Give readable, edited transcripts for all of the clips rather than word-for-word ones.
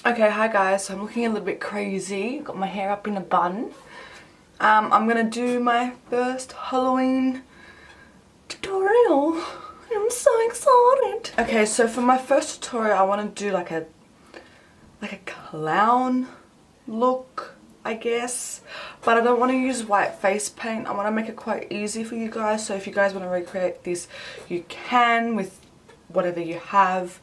Okay, hi guys, so I'm looking a little bit crazy, got my hair up in a bun. I'm gonna do my first Halloween tutorial. I'm so excited. Okay, so for my first tutorial I want to do like a clown look, I guess. But I don't want to use white face paint. I want to make it quite easy for you guys. So if you guys want to recreate this, you can with whatever you have.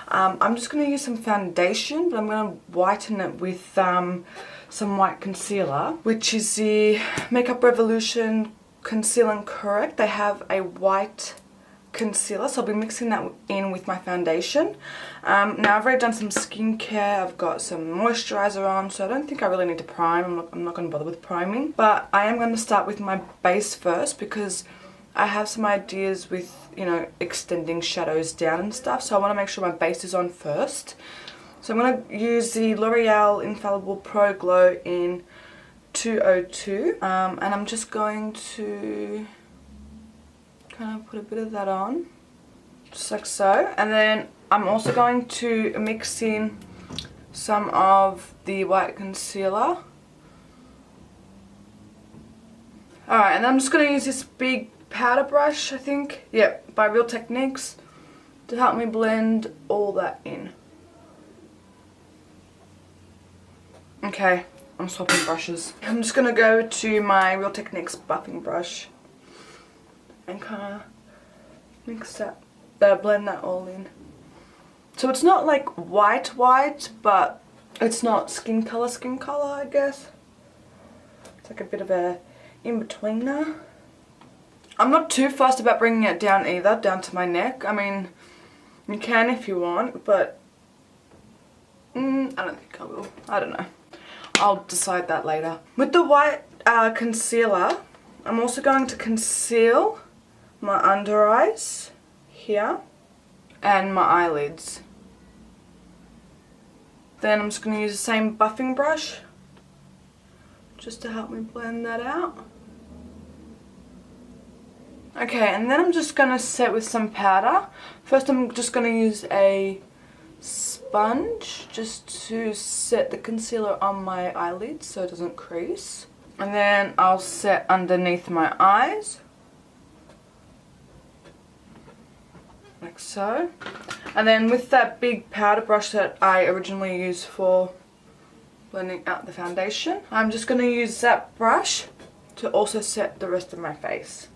I'm just going to use some foundation, but I'm going to whiten it with some white concealer, which is the Makeup Revolution Conceal and Correct. They have a white concealer, so I'll be mixing that in with my foundation. Now I've already done some skincare, I've got some moisturizer on, so I don't think I really need to prime. I'm not going to bother with priming, but I am going to start with my base first because I have some ideas with, you know, extending shadows down and stuff, so I want to make sure my base is on first. So I'm going to use the L'Oreal Infallible Pro Glow in 202, and I'm just going to kind of put a bit of that on, just like so. And then I'm also going to mix in some of the white concealer. Alright, and then I'm just going to use this big powder brush, I think, yep, by Real Techniques, to help me blend all that in. Okay, I'm swapping brushes. I'm just going to go to my Real Techniques buffing brush and kind of mix that, blend that all in. So it's not like white, but it's not skin color, I guess. It's like a bit of a in-betweener. I'm not too fussed about bringing it down either, down to my neck. I mean, you can if you want, but I don't think I will. I don't know. I'll decide that later. With the white concealer, I'm also going to conceal my under eyes here and my eyelids. Then I'm just going to use the same buffing brush just to help me blend that out. Okay, and then I'm just going to set with some powder. First I'm just going to use a sponge just to set the concealer on my eyelids so it doesn't crease. And then I'll set underneath my eyes, like so. And then with that big powder brush that I originally used for blending out the foundation, I'm just going to use that brush to also set the rest of my face.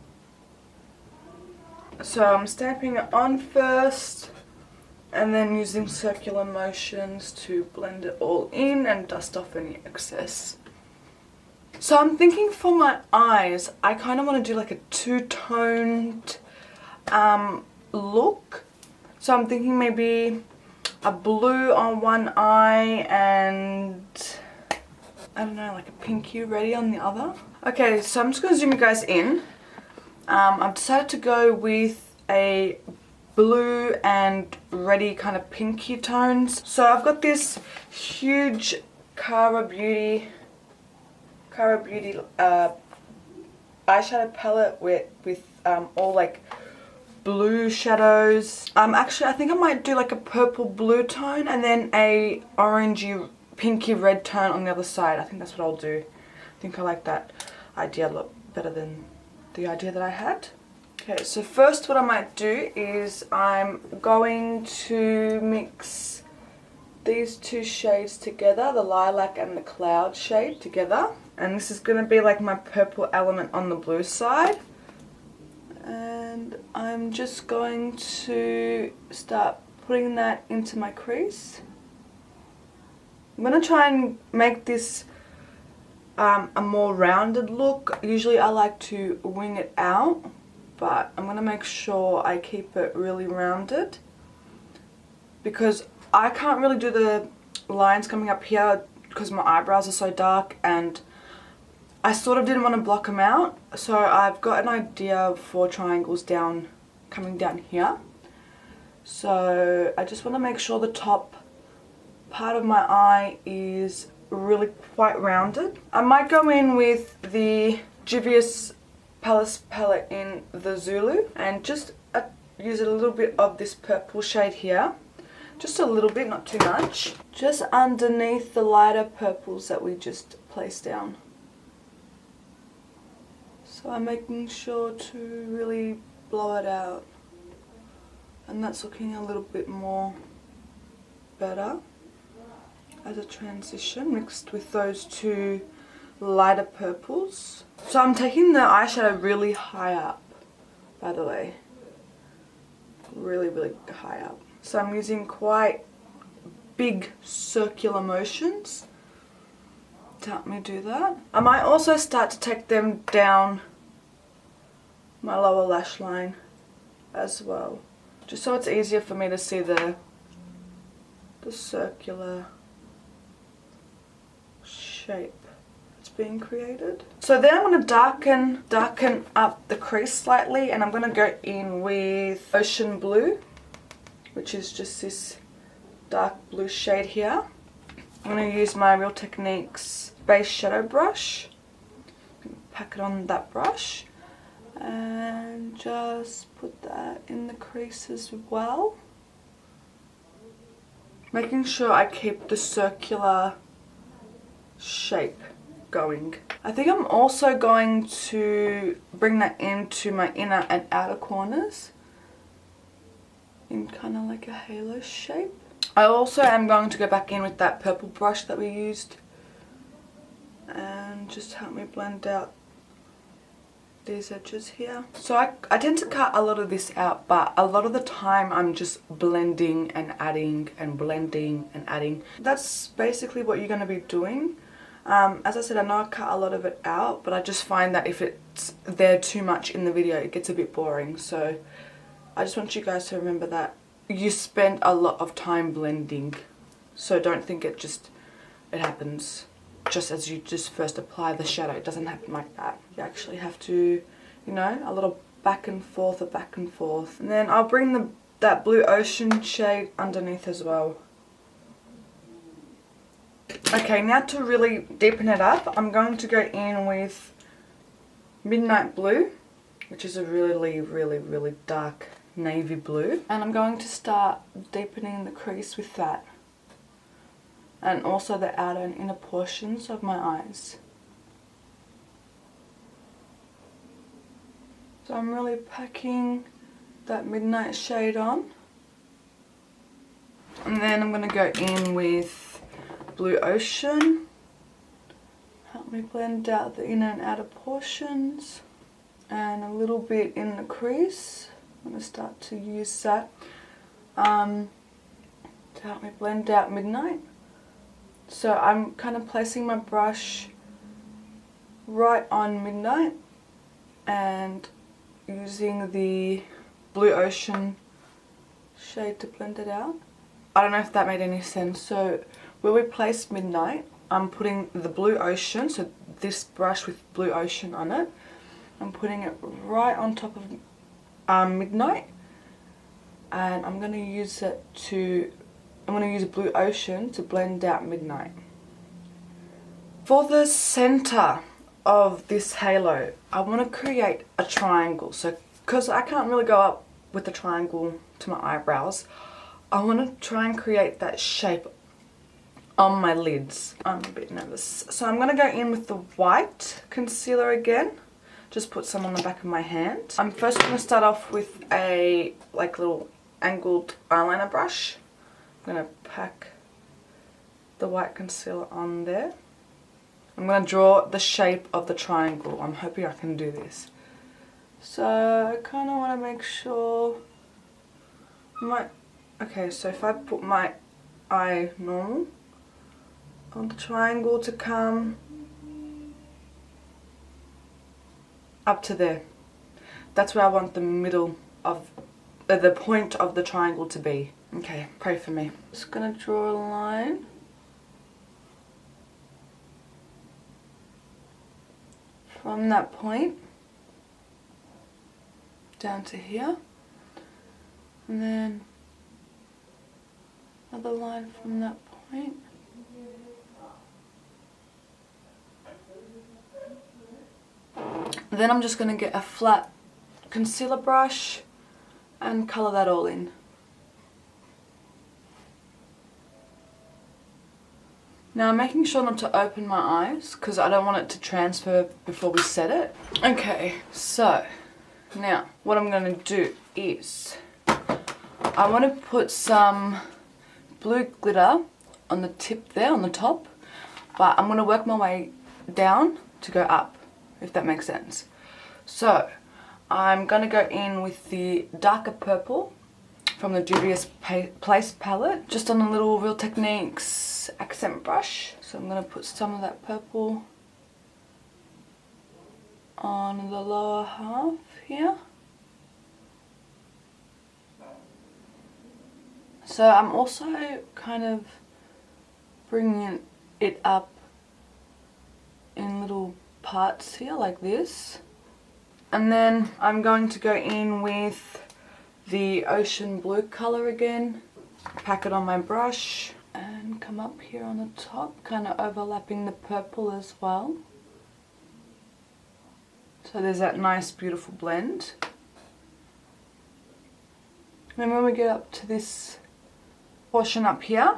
So I'm stamping it on first and then using circular motions to blend it all in and dust off any excess. So I'm thinking for my eyes, I kind of want to do like a two-toned look. So I'm thinking maybe a blue on one eye and I don't know, like a pinky ready on the other. Okay, so I'm just going to zoom you guys in. I've decided to go with a blue and reddy kind of pinky tones. So I've got this huge Cara Beauty eyeshadow palette with all like blue shadows. Actually I think I might do like a purple blue tone and then a orangey pinky red tone on the other side. I think that's what I'll do. I think I like that idea a lot better than the idea that I had. Okay, so first what I might do is I'm going to mix these two shades together, the lilac and the cloud shade together. And this is going to be like my purple element on the blue side. And I'm just going to start putting that into my crease. I'm going to try and make this a more rounded look. Usually I like to wing it out, but I'm going to make sure I keep it really rounded because I can't really do the lines coming up here because my eyebrows are so dark and I sort of didn't want to block them out. So I've got an idea for triangles coming down here. So I just want to make sure the top part of my eye is really quite rounded. I might go in with the Juvia's Palace palette in the Zulu and just use a little bit of this purple shade here Just a little bit, not too much. Just underneath the lighter purples that we just placed down. So I'm making sure to really blow it out. And that's looking a little bit more better as a transition mixed with those two lighter purples. So I'm taking the eyeshadow really high up, by the way. Really, really high up. So I'm using quite big circular motions to help me do that. I might also start to take them down my lower lash line as well, just so it's easier for me to see the circular shape that's being created. So then I'm going to darken up the crease slightly, and I'm going to go in with Ocean Blue, which is just this dark blue shade here. I'm going to use my Real Techniques base shadow brush, pack it on that brush, and just put that in the crease as well. Making sure I keep the circular shape going. I think I'm also going to bring that into my inner and outer corners in kind of like a halo shape. I also am going to go back in with that purple brush that we used and just help me blend out these edges here. So I tend to cut a lot of this out, but a lot of the time I'm just blending and adding and blending and adding. That's basically what you're going to be doing. As I said, I know I cut a lot of it out, but I just find that if it's there too much in the video, it gets a bit boring. So I just want you guys to remember that you spend a lot of time blending. So don't think it happens just as you just first apply the shadow. It doesn't happen like that. You actually have to, you know, a little back and forth, and then I'll bring that blue ocean shade underneath as well. Okay, now to really deepen it up, I'm going to go in with Midnight Blue, which is a really, really, really dark navy blue, and I'm going to start deepening the crease with that, and also the outer and inner portions of my eyes. So I'm really packing that midnight shade on, and then I'm going to go in with Blue Ocean. Help me blend out the inner and outer portions, and a little bit in the crease. I'm going to start to use that to help me blend out Midnight. So I'm kind of placing my brush right on Midnight and using the Blue Ocean shade to blend it out. I don't know if that made any sense. So where we place Midnight, I'm putting the Blue Ocean, so this brush with Blue Ocean on it, I'm putting it right on top of Midnight, and I'm going to use Blue Ocean to blend out Midnight. For the center of this halo, I want to create a triangle. So because I can't really go up with the triangle to my eyebrows, I want to try and create that shape on my lids. I'm a bit nervous. So I'm going to go in with the white concealer again. Just put some on the back of my hand. I'm first going to start off with a little angled eyeliner brush. I'm going to pack the white concealer on there. I'm going to draw the shape of the triangle. I'm hoping I can do this. So I kind of want to make sure okay, so if I put my eye normal, I want the triangle to come up to there. That's where I want the middle of the point of the triangle to be. Okay, pray for me. Just gonna draw a line from that point down to here, and then another line from that point. Then I'm just going to get a flat concealer brush and colour that all in. Now I'm making sure not to open my eyes because I don't want it to transfer before we set it. Okay, so now what I'm going to do is I want to put some blue glitter on the tip there, on the top, but I'm going to work my way down to go up, if that makes sense. So I'm going to go in with the darker purple from the Juvia's Place palette, just on a little Real Techniques accent brush. So I'm going to put some of that purple on the lower half here. So I'm also kind of bringing it up in little parts here like this. And then I'm going to go in with the ocean blue colour again, pack it on my brush and come up here on the top, kind of overlapping the purple as well. So there's that nice beautiful blend. And when we get up to this portion up here,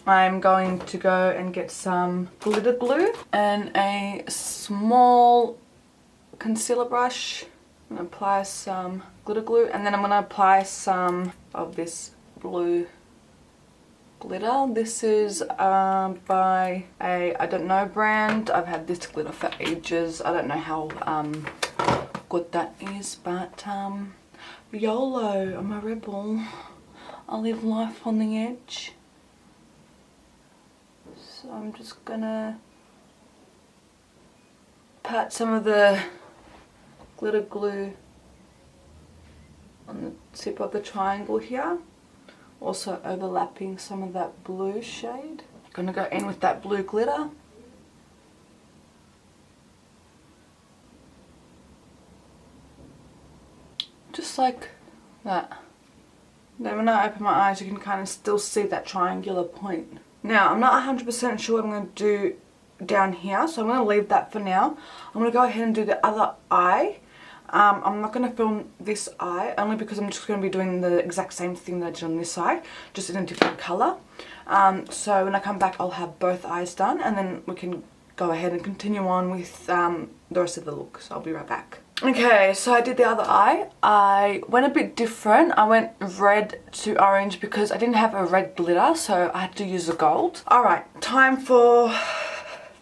I'm going to go and get some glitter glue and a small concealer brush. I'm going to apply some glitter glue and then I'm going to apply some of this blue glitter. This is by I don't know brand. I've had this glitter for ages. I don't know how good that is, but YOLO, I'm a rebel. I live life on the edge. So I'm just gonna pat some of the glitter glue on the tip of the triangle here. Also overlapping some of that blue shade. Gonna go in with that blue glitter. Just like that. Then when I open my eyes you can kind of still see that triangular point. Now I'm not 100% sure what I'm going to do down here, so I'm going to leave that for now. I'm going to go ahead and do the other eye. I'm not going to film this eye only because I'm just going to be doing the exact same thing that I did on this eye, just in a different colour. So when I come back I'll have both eyes done and then we can go ahead and continue on with the rest of the look. So I'll be right back. Okay, so I did the other eye. I went a bit different. I went red to orange because I didn't have a red glitter, so I had to use the gold. Alright, time for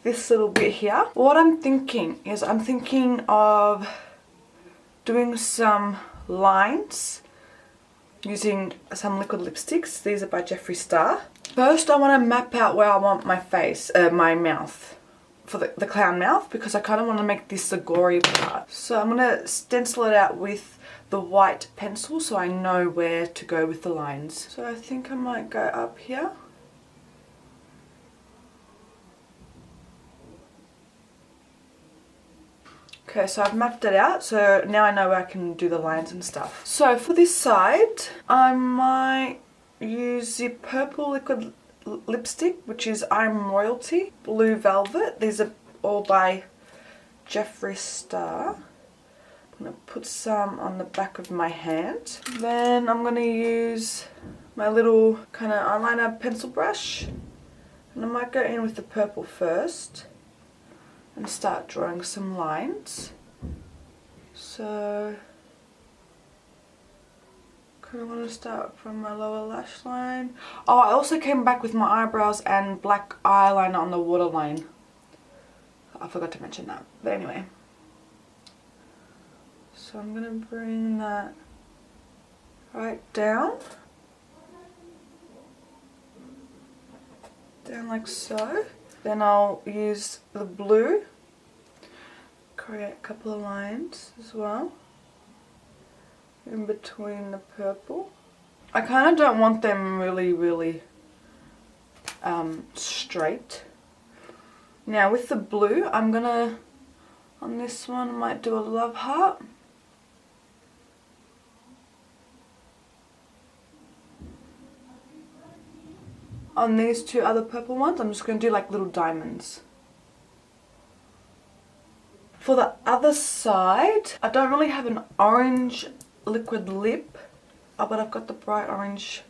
this little bit here. What I'm thinking is I'm thinking of doing some lines using some liquid lipsticks. These are by Jeffree Star. First I want to map out where I want my face, my mouth. For the clown mouth, because I kind of want to make this the gory part. So I'm going to stencil it out with the white pencil so I know where to go with the lines. So I think I might go up here. Okay, so I've mapped it out, so now I know where I can do the lines and stuff. So for this side, I might use the purple liquid lipstick, which is I'm Royalty, Blue Velvet. These are all by Jeffree Star. I'm going to put some on the back of my hand. Then I'm going to use my little kind of eyeliner pencil brush. And I might go in with the purple first and start drawing some lines. So I want to start from my lower lash line. Oh, I also came back with my eyebrows and black eyeliner on the waterline. I forgot to mention that. But anyway. So I'm going to bring that right down. Down like so. Then I'll use the blue. Create a couple of lines as well. In between the purple. I kind of don't want them really straight. Now with the blue I'm gonna, on this one I might do a love heart. On these two other purple ones I'm just going to do like little diamonds. For the other side I don't really have an orange liquid lip, but I've got the bright orange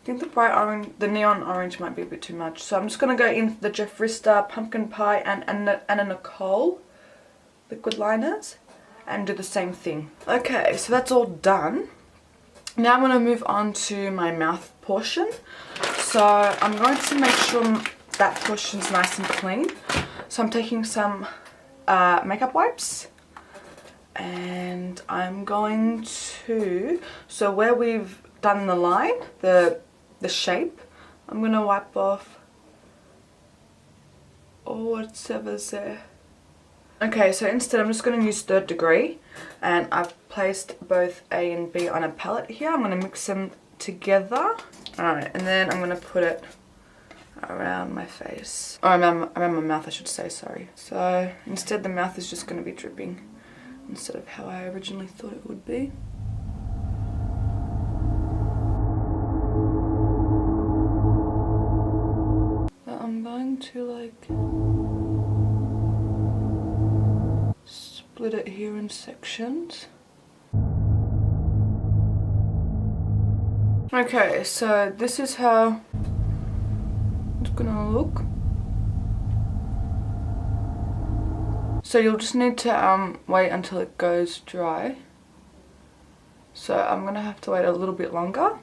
think the bright orange, the neon orange might be a bit too much. So I'm just going to go in the Jeffree Star Pumpkin Pie and Anna Nicole liquid liners and do the same thing. Okay, so that's all done. Now I'm going to move on to my mouth portion. So I'm going to make sure that portion's nice and clean. So I'm taking some makeup wipes and I'm going to, so where we've done the line, the shape, I'm going to wipe off whatever's there. Okay, so instead I'm just going to use 3rd degree, and I've placed both A and B on a palette here. I'm going to mix them together. Alright, and then I'm going to put it around my face. Oh, around my mouth I should say, sorry. So instead the mouth is just going to be dripping instead of how I originally thought it would be. But I'm going to like split it here in sections. Okay, so this is how it's gonna look. So you'll just need to wait until it goes dry. So I'm gonna have to wait a little bit longer,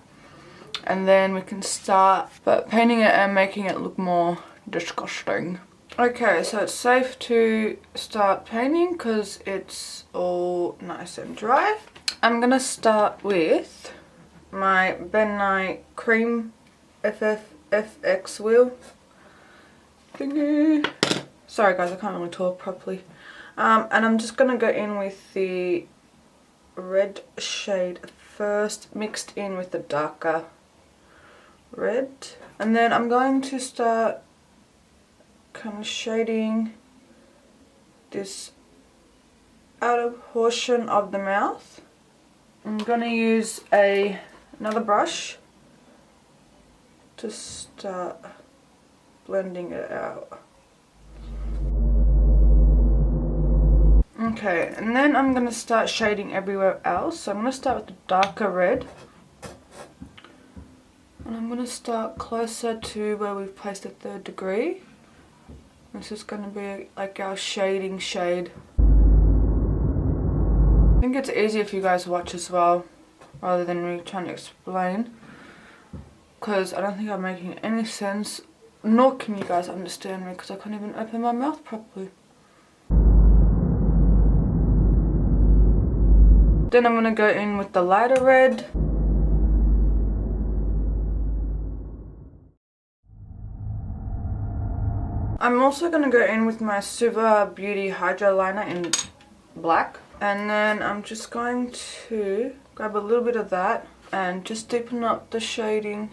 and then we can start painting it and making it look more disgusting. Okay, so it's safe to start painting because it's all nice and dry. I'm gonna start with my Ben Nye Cream FX wheel thingy. Sorry guys, I can't really talk properly. And I'm just gonna go in with the red shade first, mixed in with the darker red. And then I'm going to start kind of shading this outer portion of the mouth. I'm gonna use another brush to start blending it out. Okay, and then I'm gonna start shading everywhere else. So I'm gonna start with the darker red. And I'm gonna start closer to where we've placed the 3rd degree. This is going to be like our shading shade. I think it's easier if you guys watch as well, rather than me trying to explain. Because I don't think I'm making any sense, nor can you guys understand me because I can't even open my mouth properly. Then I'm going to go in with the lighter red. I'm also going to go in with my Suva Beauty Hydro Liner in black. And then I'm just going to grab a little bit of that and just deepen up the shading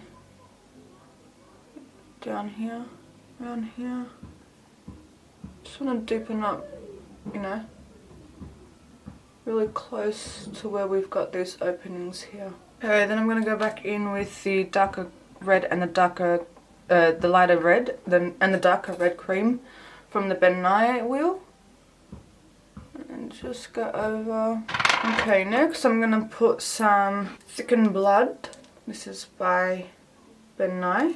down here, around here. Just want to deepen up, you know, really close to where we've got these openings here. Okay, then I'm going to go back in with the darker red and the lighter red and the darker red cream from the Ben Nye wheel, and just go over. Okay, next I'm gonna put some Thickened Blood. This is by Ben Nye.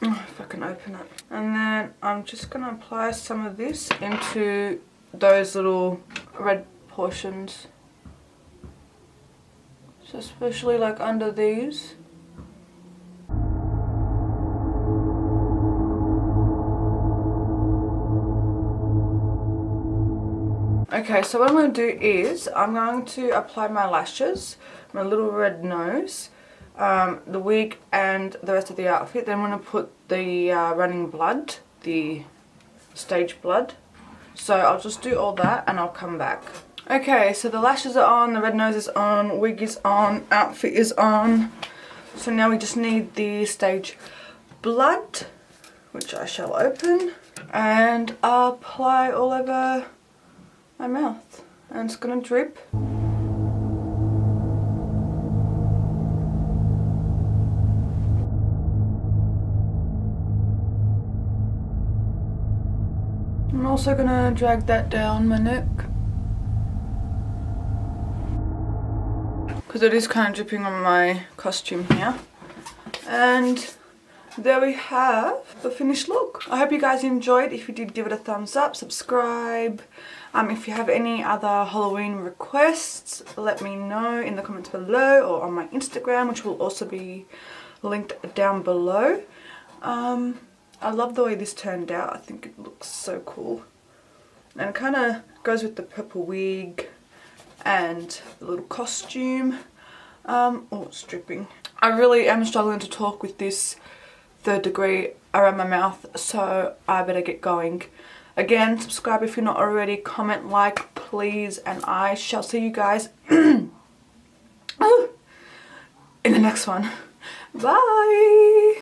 Oh, if I can open it. And then I'm just gonna apply some of this into those little red portions, so especially like under these. Okay, so what I'm going to do is I'm going to apply my lashes, my little red nose, the wig and the rest of the outfit. Then I'm going to put the running blood, the stage blood. So I'll just do all that and I'll come back. Okay, so the lashes are on, the red nose is on, wig is on, outfit is on. So now we just need the stage blood, which I shall open and apply all over my mouth, and it's gonna drip. I'm also gonna drag that down my neck because it is kind of dripping on my costume here. And there we have the finished look. I hope you guys enjoyed. If you did, give it a thumbs up, subscribe. If you have any other Halloween requests, let me know in the comments below or on my Instagram, which will also be linked down below. I love the way this turned out. I think it looks so cool. And it kind of goes with the purple wig and the little costume. Oh, it's dripping. I really am struggling to talk with this 3rd degree around my mouth, so I better get going. Again, subscribe if you're not already, comment, like, please, and I shall see you guys in the next one. Bye!